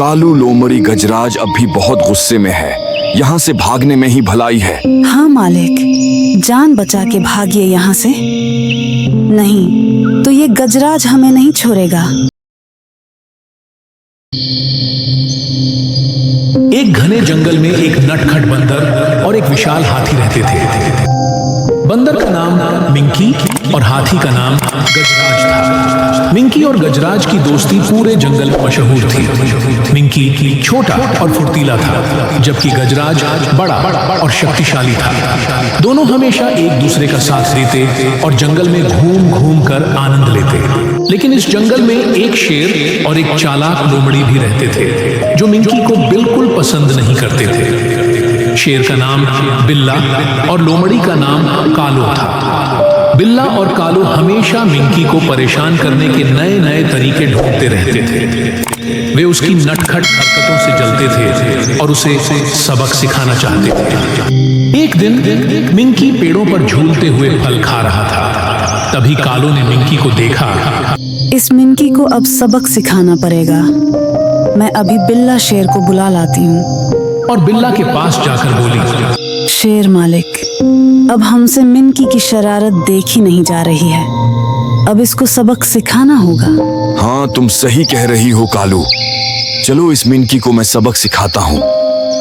कालू, लोमड़ी, गजराज अब भी बहुत गुस्से में है। यहाँ से भागने में ही भलाई है। हाँ मालिक, जान बचा के भागिए यहाँ से, नहीं तो ये गजराज हमें नहीं छोड़ेगा। एक घने जंगल में एक नटखट बंदर और एक विशाल हाथी रहते थे। बंदर का नाम मिंकी और हाथी का नाम गजराज था। मिंकी और गजराज की दोस्ती पूरे जंगल में मशहूर थी। मिंकी छोटा और फुर्तीला था, जबकि गजराज बड़ा और शक्तिशाली था। दोनों हमेशा एक दूसरे का साथ देते और जंगल में घूम घूम कर आनंद लेते। लेकिन इस जंगल में एक शेर और एक चालाक लोमड़ी भी रहते थे, जो मिंकी को बिल्कुल पसंद नहीं करते थे। शेर का नाम बिल्ला और लोमड़ी का नाम कालो था। बिल्ला और कालो हमेशा मिंकी को परेशान करने के नए नए तरीके ढूंढते रहते थे। वे उसकी नटखट हरकतों से जलते थे और उसे सबक सिखाना चाहते थे। एक दिन मिंकी पेड़ों पर झूलते हुए फल खा रहा था। तभी कालो ने मिंकी को देखा। इस मिंकी को अब सबक सिखाना पड़ेगा। मैं अभी बिल्ला शेर को बुला लाती हूँ। और बिल्ला के पास जाकर बोली, शेर मालिक, अब हमसे मिंकी की शरारत देखी नहीं जा रही है। अब इसको सबक सिखाना होगा। हाँ, तुम सही कह रही हो कालू। चलो इस मिंकी को मैं सबक सिखाता हूँ।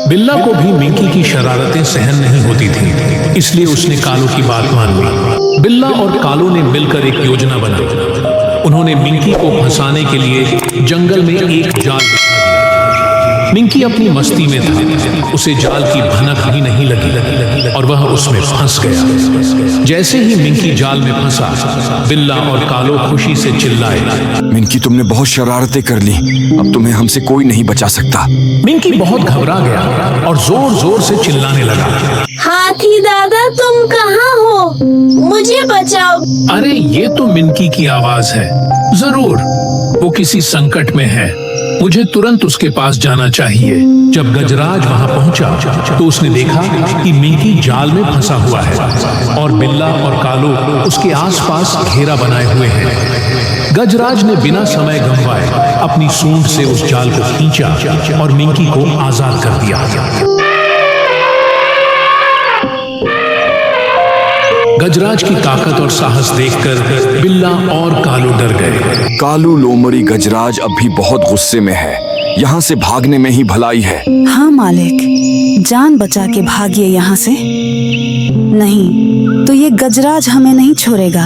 बिल्ला को भी मिंकी की शरारतें सहन नहीं होती थी, इसलिए उसने कालू की बात मान ली। बिल्ला और कालू ने मिलकर एक योजना बनाई। उन्होंने मिंकी को फंसाने के लिए जंगल में एक जाल बिछा दिया। मिंकी अपनी मस्ती में था, उसे जाल की भनक भी नहीं लगी और वह उसमें फंस गया। जैसे ही मिंकी जाल में फंसा, बिल्ला और कालो खुशी से चिल्लाए, मिंकी, तुमने बहुत शरारतें कर ली, अब तुम्हें हमसे कोई नहीं बचा सकता। मिंकी बहुत घबरा गया और जोर जोर से चिल्लाने लगा, हाथी दादा, तुम कहाँ हो? मुझे बचाओ। अरे ये तो मिंकी की आवाज है। जरूर वो किसी संकट में है, मुझे तुरंत उसके पास जाना चाहिए। जब गजराज वहां पहुंचा तो उसने देखा कि मिंकी जाल में फंसा हुआ है और बिल्ला और कालो उसके आसपास घेरा बनाए हुए हैं। गजराज ने बिना समय गंवाए अपनी सूंड से उस जाल को खींचा और मिंकी को आजाद कर दिया। गजराज की ताकत और साहस देखकर बिल्ला और कालू डर गए। कालू, लोमड़ी, गजराज अब भी बहुत गुस्से में है। यहाँ से भागने में ही भलाई है। हाँ मालिक, जान बचा के भागिए यहाँ से, नहीं तो ये गजराज हमें नहीं छोड़ेगा।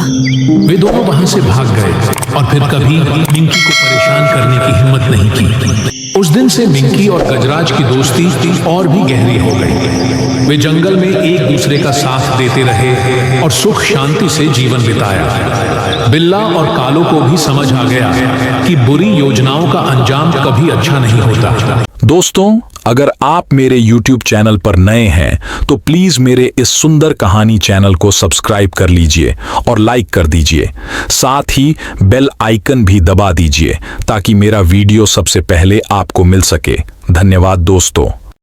वे दोनों वहां से भाग गए और फिर कभी मिंकी को परेशान करने की हिम्मत नहीं की। उस दिन से मिंकी और गजराज की दोस्ती और भी गहरी हो गई। वे जंगल में एक दूसरे का साथ देते रहे और सुख शांति से जीवन बिताया। बिल्ला और कालो को भी समझ आ गया कि बुरी योजनाओं का अंजाम कभी अच्छा नहीं होता। दोस्तों, अगर आप मेरे YouTube चैनल पर नए हैं तो प्लीज मेरे इस सुंदर कहानी चैनल को सब्सक्राइब कर लीजिए और लाइक कर दीजिए। साथ ही बेल आइकन भी दबा दीजिए ताकि मेरा वीडियो सबसे पहले आपको मिल सके। धन्यवाद दोस्तों।